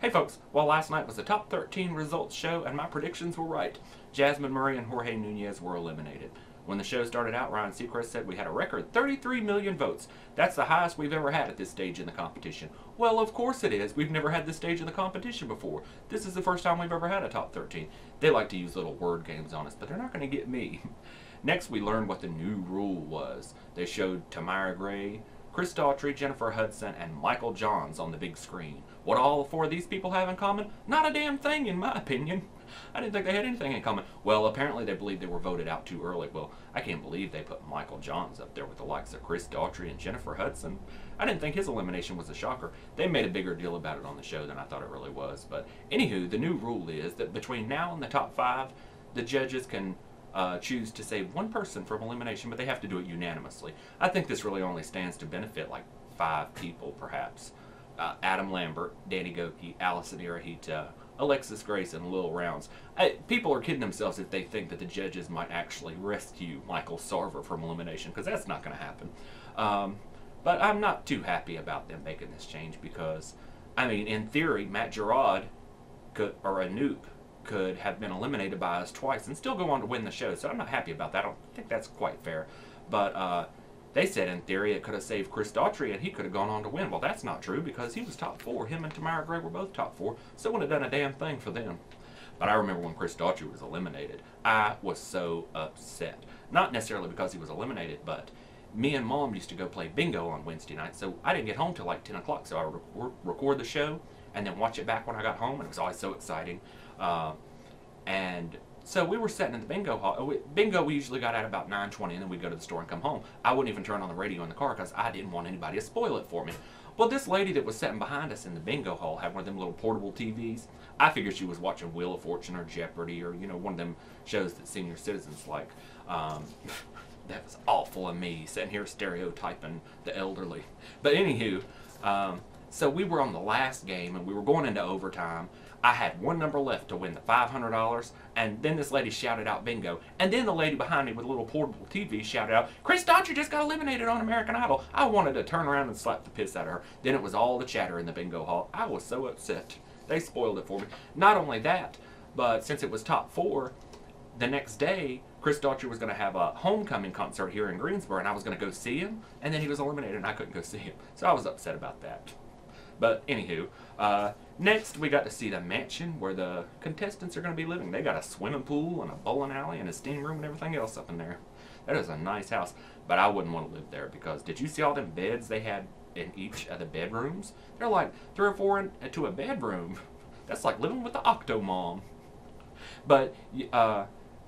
Hey folks, well last night was the top 13 results show and my predictions were right. Jasmine Murray and Jorge Nunyez were eliminated. When the show started out, Ryan Seacrest said we had a record 33 million votes. That's the highest we've ever had at this stage in the competition. Well, of course it is. We've never had this stage in the competition before. This is the first time we've ever had a top 13. They like to use little word games on us, but they're not going to get me. Next, we learned what the new rule was. They showed Tamara Gray, Chris Daughtry, Jennifer Hudson, and Michael Johns on the big screen. What all four of these people have in common? Not a damn thing, in my opinion. I didn't think they had anything in common. Well, apparently they believe they were voted out too early. Well, I can't believe they put Michael Johns up there with the likes of Chris Daughtry and Jennifer Hudson. I didn't think his elimination was a shocker. They made a bigger deal about it on the show than I thought it really was. But anywho, the new rule is that between now and the top 5, the judges can choose to save one person from elimination, but they have to do it unanimously. I think this really only stands to benefit like 5 people, perhaps. Adam Lambert, Danny Gokey, Allison Irahita, Alexis Grace, and Lil Rounds. People are kidding themselves if they think that the judges might actually rescue Michael Sarver from elimination, because that's not going to happen. But I'm not too happy about them making this change because, I mean, in theory, Matt Gerard or Anoop could have been eliminated by us twice and still go on to win the show, so I'm not happy about that. I don't think that's quite fair. But they said in theory it could have saved Chris Daughtry and he could have gone on to win. Well, that's not true because he was top 4. Him and Tamara Gray were both top 4, so it wouldn't have done a damn thing for them. But I remember when Chris Daughtry was eliminated, I was so upset. Not necessarily because he was eliminated, but me and Mom used to go play bingo on Wednesday night, so I didn't get home till like 10 o'clock, so I would record the show and then watch it back when I got home, and it was always so exciting. And so we were sitting in the bingo hall. Bingo we usually got at about 9:20, and then we'd go to the store and come home. I wouldn't even turn on the radio in the car because I didn't want anybody to spoil it for me. Well, this lady that was sitting behind us in the bingo hall had one of them little portable TVs. I figured she was watching Wheel of Fortune or Jeopardy or, you know, one of them shows that senior citizens like. That was awful of me, sitting here stereotyping the elderly. But anywho, so we were on the last game, and we were going into overtime. I had one number left to win the $500, and then this lady shouted out bingo. And then the lady behind me with a little portable TV shouted out, Chris Daughtry just got eliminated on American Idol. I wanted to turn around and slap the piss out of her. Then it was all the chatter in the bingo hall. I was so upset. They spoiled it for me. Not only that, but since it was top 4, the next day, Chris Daughtry was going to have a homecoming concert here in Greensboro, and I was going to go see him, and then he was eliminated, and I couldn't go see him. So I was upset about that. But anywho, next we got to see the mansion where the contestants are going to be living. They got a swimming pool and a bowling alley and a steam room and everything else up in there. That is a nice house, but I wouldn't want to live there because did you see all them beds they had in each of the bedrooms? They're like 3 or 4 into a bedroom. That's like living with the Octomom. But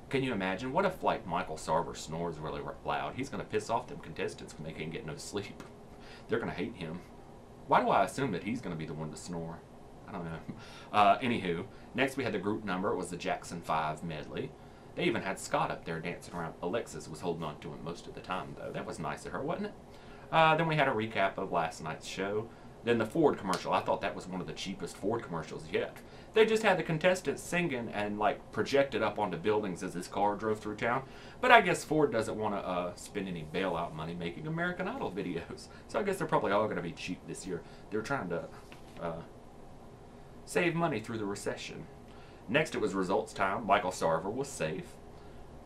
can you imagine? What if like Michael Sarver snores really loud? He's going to piss off them contestants when they can't get no sleep. They're going to hate him. Why do I assume that he's going to be the one to snore? I don't know. Anywho, next we had the group number. It was the Jackson 5 medley. They even had Scott up there dancing around. Alexis was holding on to him most of the time, though. That was nice of her, wasn't it? Then we had a recap of last night's show. Then the Ford commercial. I thought that was one of the cheapest Ford commercials yet. They just had the contestants singing and like projected up onto buildings as this car drove through town. But I guess Ford doesn't want to spend any bailout money making American Idol videos. So I guess they're probably all going to be cheap this year. They're trying to save money through the recession. Next it was results time. Michael Sarver was safe.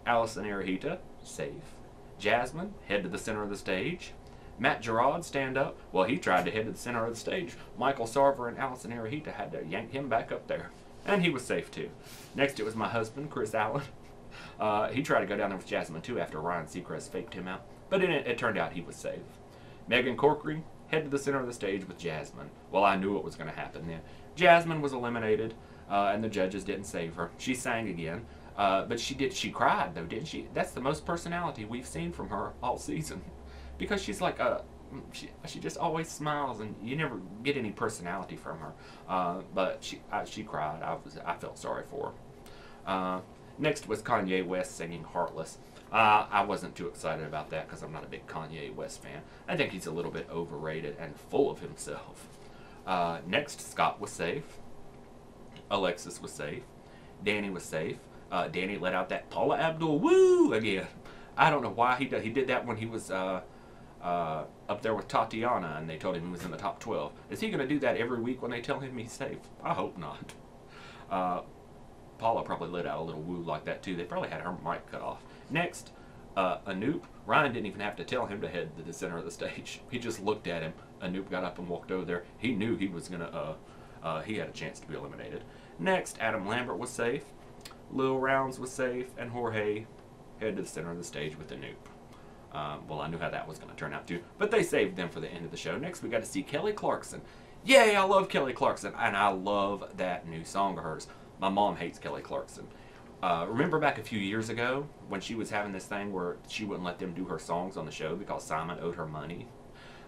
Allison Irahita, safe. Jasmine, head to the center of the stage. Matt Gerard, stand up. Well, he tried to head to the center of the stage. Michael Sarver and Allison Irahita had to yank him back up there. And he was safe, too. Next, it was my husband, Chris Allen. He tried to go down there with Jasmine, too, after Ryan Seacrest faked him out. But it turned out he was safe. Megan Corkery, head to the center of the stage with Jasmine. Well, I knew what was going to happen then. Jasmine was eliminated, and the judges didn't save her. She sang again. But she cried, though, didn't she? That's the most personality we've seen from her all season. Because she's like she just always smiles and you never get any personality from her. But she cried. I felt sorry for her. Next was Kanye West singing "Heartless." I wasn't too excited about that because I'm not a big Kanye West fan. I think he's a little bit overrated and full of himself. Next, Scott was safe. Alexis was safe. Danny was safe. Danny let out that Paula Abdul woo again. I don't know why he did that when he was up there with Tatiana, and they told him he was in the top 12. Is he going to do that every week when they tell him he's safe? I hope not. Paula probably let out a little woo like that too. They probably had her mic cut off. Next, Anoop. Ryan didn't even have to tell him to head to the center of the stage. He just looked at him. Anoop got up and walked over there. He knew he was gonna. He had a chance to be eliminated. Next, Adam Lambert was safe. Lil Rounds was safe, and Jorge headed to the center of the stage with Anoop. Well, I knew how that was going to turn out too, but they saved them for the end of the show. Next, we got to see Kelly Clarkson. Yay, I love Kelly Clarkson, and I love that new song of hers. My mom hates Kelly Clarkson. Remember back a few years ago when she was having this thing where she wouldn't let them do her songs on the show because Simon owed her money?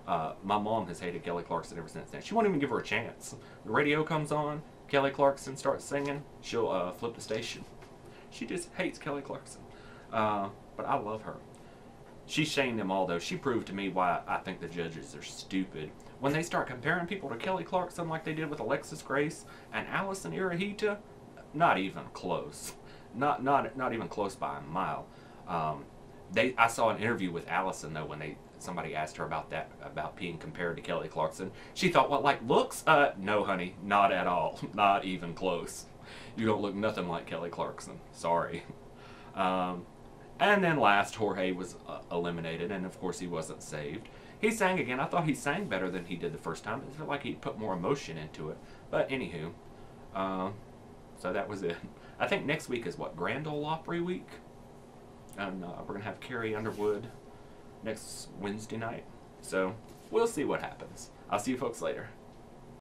My mom has hated Kelly Clarkson ever since then. She won't even give her a chance. The radio comes on, Kelly Clarkson starts singing, she'll flip the station. She just hates Kelly Clarkson. But I love her. She shamed them all, though. She proved to me why I think the judges are stupid. When they start comparing people to Kelly Clarkson like they did with Alexis Grace and Allison Irahita, not even close. Not even close by a mile. I saw an interview with Allison, though, when somebody asked her about that, about being compared to Kelly Clarkson. She thought, what, like looks? No, honey, not at all. Not even close. You don't look nothing like Kelly Clarkson. Sorry. And then last, Jorge was eliminated, and of course he wasn't saved. He sang again. I thought he sang better than he did the first time. It felt like he put more emotion into it. But anywho, so that was it. I think next week is what, Grand Ole Opry week? And we're going to have Carrie Underwood next Wednesday night. So we'll see what happens. I'll see you folks later.